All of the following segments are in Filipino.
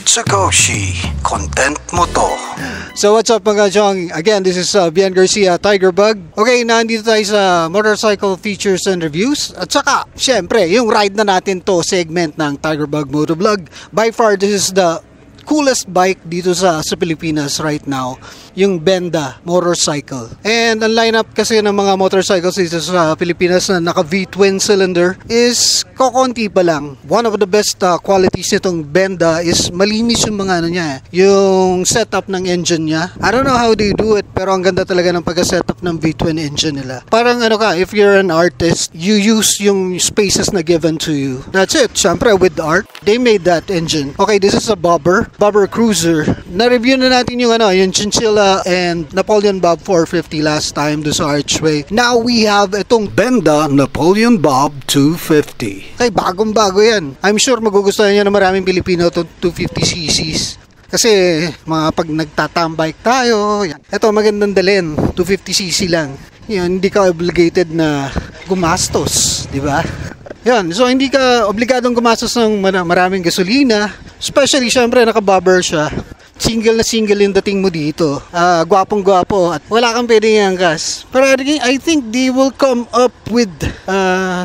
Mitsukoshi, content mo to. So what's up mga Jong? Again, this is Bian Garcia, Tiger Bug. Okay, nandito tayo sa motorcycle features and reviews. At saka, syempre, yung ride na natin to segment ng Tiger Bug Motovlog. By far, this is the coolest bike dito sa Pilipinas right now, yung Benda motorcycle. And ang lineup kasi ng mga motorcycles dito sa Pilipinas na naka V-twin cylinder is kokonti pa lang. One of the best qualities nitong Benda is malinis yung mga niya, yung setup ng engine niya. I don't know how they do it, pero ang ganda talaga ng pagka-setup ng V-twin engine nila. Parang if you're an artist, you use yung spaces na given to you. That's it. Syempre with art, they made that engine. Okay, this is a Bobber Cruiser. Na-review na natin yung Chinchilla and Napoleon Bob 450 last time do sa Archway. Now we have itong Benda Napoleon Bob 250. Ay, bagong-bago yan. I'm sure magugustuhan niya ng maraming Pilipino itong 250cc's. Kasi pag nagtatambike tayo, yan. Ito magandang dalhin, 250cc lang. Yan, hindi ka obligated na gumastos, di ba? Yan, so hindi ka obligadong gumastos ng maraming gasolina. Especially, syempre, naka-bobber siya. Single na single yung dating mo dito. Gwapong-gwapo at wala kang pwedeng iangkas. Pero I think they will come up with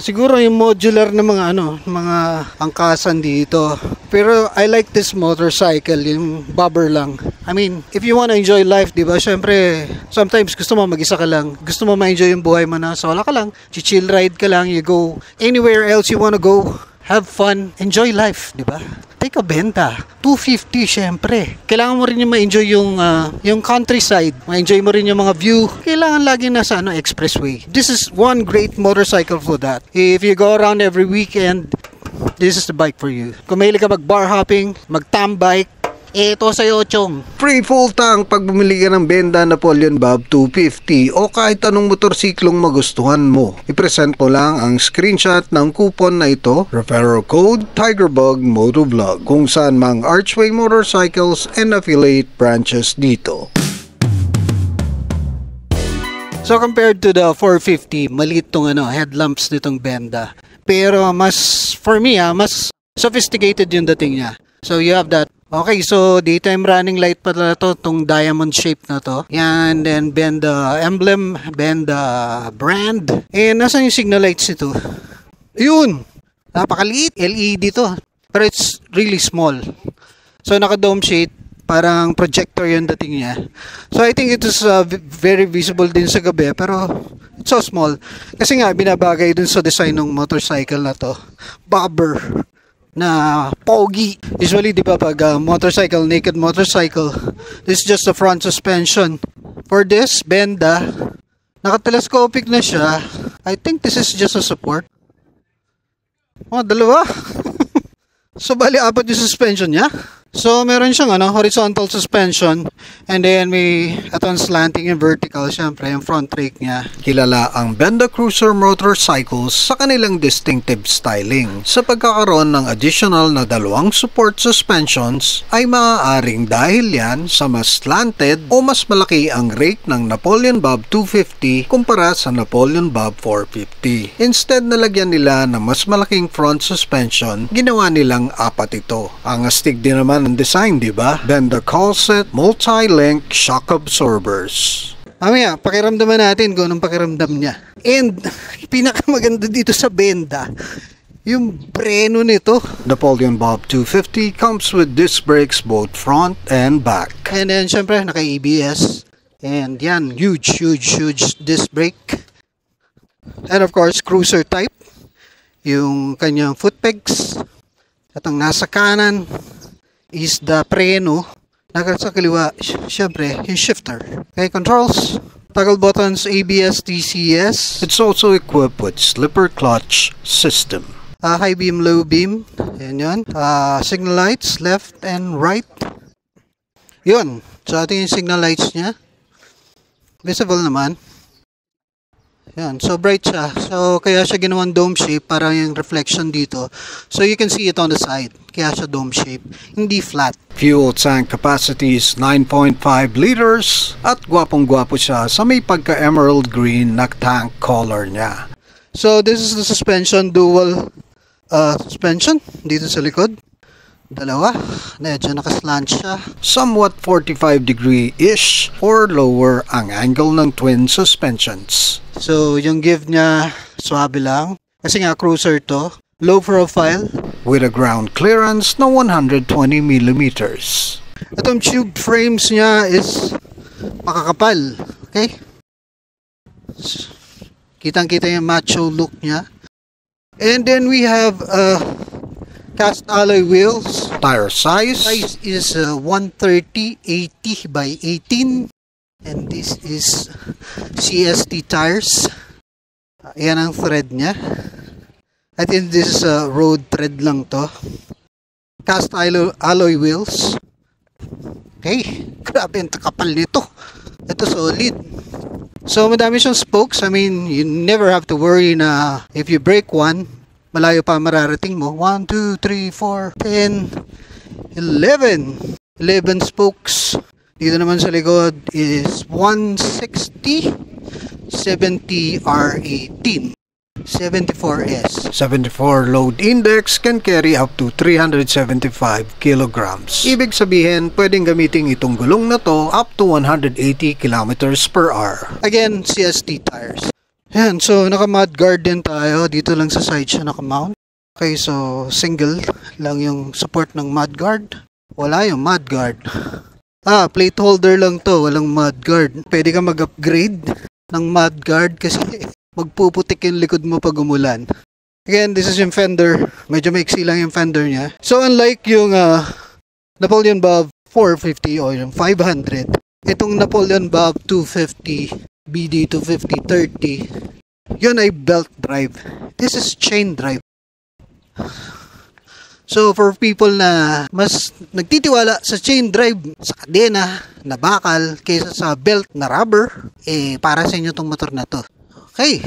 siguro yung modular na mga angkasan dito. Pero I like this motorcycle, yung bobber lang. I mean, if you wanna enjoy life, di ba? Syempre, sometimes gusto mo mag-isa ka lang. Gusto mo ma-enjoy yung buhay mo na wala ka lang. Chill ride ka lang, you go anywhere else you wanna go. Have fun, enjoy life, di ba? Take a Benda, 250 syempre. Kailangan mo rin yung ma-enjoy yung countryside. Ma-enjoy mo rin yung mga view. Kailangan lagi nasa expressway. This is one great motorcycle for that. If you go around every weekend, this is the bike for you. Kung mahilig ka mag-bar hopping, mag-tambike, ito sa'yo, Chong. Free full tank pag bumili ka ng Benda Napoleon Bob 250 o kahit anong motorsiklong magustuhan mo. I-present mo lang ang screenshot ng coupon na ito, referral code TigerBug Motovlog, kung saan mang Archway Motorcycles and affiliate branches dito. So compared to the 450, maliit tong headlamps nitong Benda. Pero for me, mas sophisticated yung dating niya. So you have that. Okay, so daytime running light pala to, tong diamond shape na to. Yan, then Benda emblem, Benda brand. Nasaan yung signal lights nito? Yun! Napakaliit, LED to. Pero it's really small. So naka-dome shade, parang projector yung dating niya. So I think it is very visible din sa gabi, pero it's so small. Kasi nga, binabagay dun sa design ng motorcycle na to. Bobber na pogi. Usually, di ba, pag motorcycle, naked motorcycle, this is just the front suspension. For this, Benda, naka-telescopic na siya. I think this is just a support. Dalawa. So, bali, apat yung suspension niya. So, meron siyang horizontal suspension and then may atong slanting and vertical, syempre, yung front rake niya. Kilala ang Benda Cruiser Motorcycles sa kanilang distinctive styling. Sa pagkakaroon ng additional na dalawang support suspensions ay maaaring dahil yan sa mas slanted o mas malaki ang rake ng Napoleon Bob 250 kumpara sa Napoleon Bob 450. Instead, nalagyan nila ng mas malaking front suspension, ginawa nilang apat ito. Ang astig din naman ang design, di ba? Benda calls it multi-link shock absorbers. Mamaya, pakiramdaman natin kung anong pakiramdam niya. And, pinakamaganda dito sa Benda, yung preno nito. Napoleon Bob 250 comes with disc brakes both front and back. And then, syempre, naka-ABS. And yan, huge disc brake. And of course, cruiser type. Yung kanyang foot pegs. At ang nasa kanan is the preno. Sa kaliwa, syempre, yung shifter. Okay, controls, toggle buttons, ABS, DCS. It's also equipped with slipper clutch system. High beam, low beam. Yan. Signal lights, left and right. Yun. So, ating yung signal lights niya. Visible naman. Yan, so bright siya. So, kaya siya ginawang dome shape para yung reflection dito. So, you can see it on the side. Kaya siya dome shape. Hindi flat. Fuel tank capacity is 9.5 liters at gwapong-gwapo siya sa may pagka-emerald green na tank color niya. So, this is the suspension, dual suspension dito sa likod. Dalawa, medyo nakaslant siya. Somewhat 45 degree-ish or lower ang angle ng twin suspensions. So, yung give niya, swabe lang. Kasi nga, cruiser to. Low profile. With a ground clearance na 120 millimeters. Itong tube frames niya is makakapal. Okay? Kitang-kita yung macho look niya. And then we have cast alloy wheels. Tire size Is 130 80 by 18. And this is CST tires. Yan ang thread niya. I think this is road thread lang to. Cast alloy wheels. Okay, grabe ang kapal nito. Ito solid. So madami siyang spokes. I mean, you never have to worry na if you break one, malayo pa mararating mo. 1, 2, 3, 4, 10, 11. 11 spokes. Dito naman sa likod is 160, 70 R18. 74S. 74 load index can carry up to 375 kilograms. Ibig sabihin, pwedeng gamitin itong gulong na to up to 180 kilometers per hour. Again, CST tires. Yan, so naka-mud guard din tayo. Dito lang sa side siya naka-mount. Okay, so single lang yung support ng mud guard. Wala yung mud guard. Plate holder lang to, walang mud guard. Pwede ka mag-upgrade ng mud guard kasi magpuputik yung likod mo pag umulan. Again, this is yung fender. Medyo maiksi lang yung fender niya. So, unlike yung Napoleon Bob 450 o yung 500, itong Napoleon Bob 250, BD 250-30, yun ay belt drive. This is chain drive. So, for people na mas nagtitiwala sa chain drive, sa kadena, na bakal, kaysa sa belt na rubber, para sa inyo tong motor na to. Okay.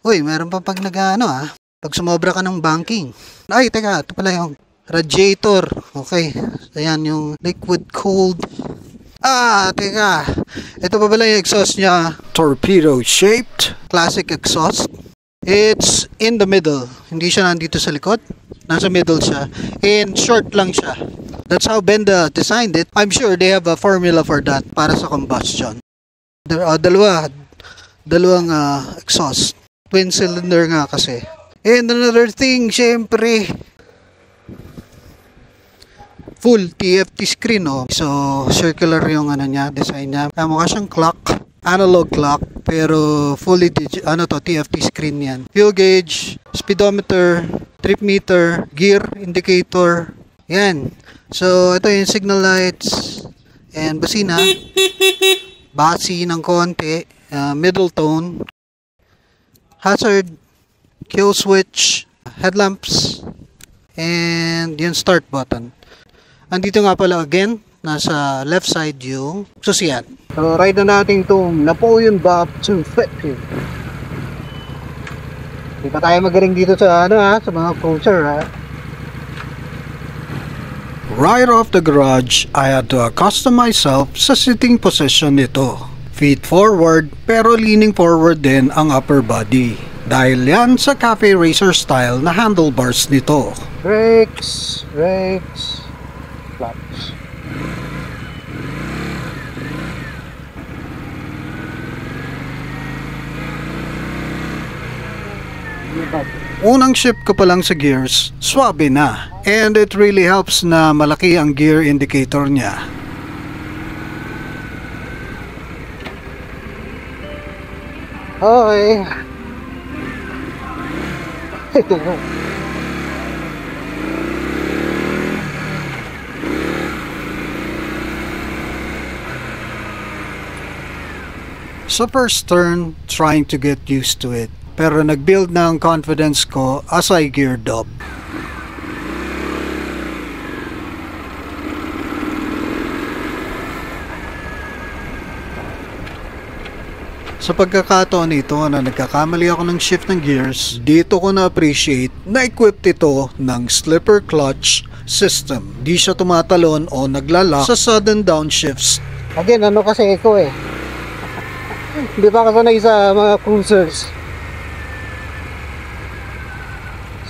Uy, meron pa pag pag sumobra ka ng banking. Ay, teka, ito pala yung radiator. Okay. Ayan yung liquid cooled. Teka. Ito pa pala yung exhaust niya. Torpedo shaped. Classic exhaust. It's in the middle. Hindi siya nandito sa likod. Nasa middle siya. And short lang siya. That's how Benda designed it. I'm sure they have a formula for that para sa combustion. Dalawang exhaust. Twin cylinder nga kasi. And another thing, syempre, full TFT screen, oh. So, circular yung design niya. Mukha siyang clock, analog clock, pero fully TFT screen yan. Fuel gauge, speedometer, trip meter, gear indicator. Yan. So, ito yung signal lights and basina. Basi ng konti. Middle tone, hazard, kill switch, headlamps, and yung start button. Andito nga pala again, nasa left side yung susiyan. So, ride na natin itong Napoleon Bob 250. Hindi pa tayo magaling dito sa sa mga cruiser Right off the garage, I had to accustom myself sa sitting position nito. Feet forward pero leaning forward din ang upper body. Dahil yan sa cafe racer style na handlebars nito. Brakes, clutch. Unang shift ko pa lang sa gears, swabe na. And it really helps na malaki ang gear indicator niya. Okay. Sa first turn, trying to get used to it. Pero nag-build na ang confidence ko as I geared up. Sa pagkakataon ito na nagkakamali ako ng shift ng gears, dito ko na-appreciate na equipped ito ng slipper clutch system. Di siya tumatalon o naglalak sa sudden downshifts. Again, kasi iko Hindi pa kasanay sa mga cruisers.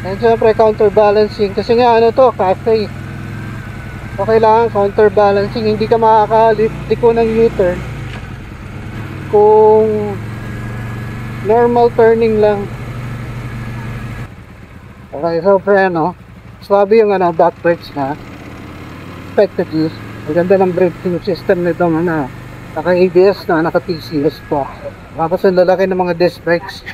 And syempre counterbalancing kasi nga ano to, cafe. So kailangan counterbalancing, hindi ka makakaliko ng U-turn kung normal turning lang. Okay, so preno, swabe yung back brakes na expected use. Ang ganda ng braking system nito na naka ABS na, naka TCS pa. Tapos ang lalaki ng mga disc brakes.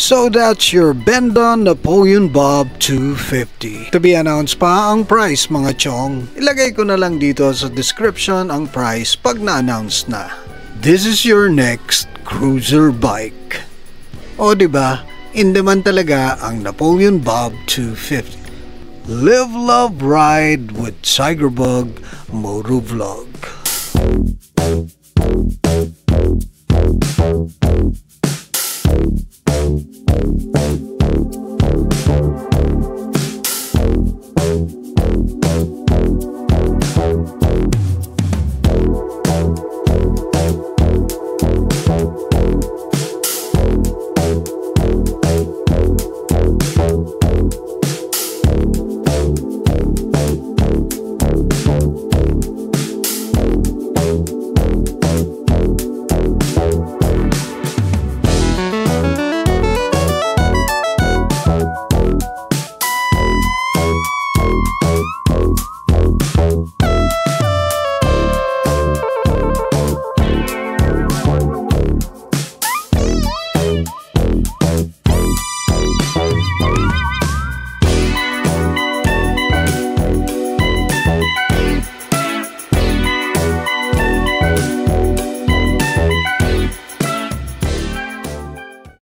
So that's your Benda Napoleon Bob 250. To be announced pa ang price mga chong. Ilagay ko na lang dito sa description ang price pag na-announce na. This is your next cruiser bike. O diba, in demand talaga ang Napoleon Bob 250. Live, love, ride with Tigerbug Motovlog.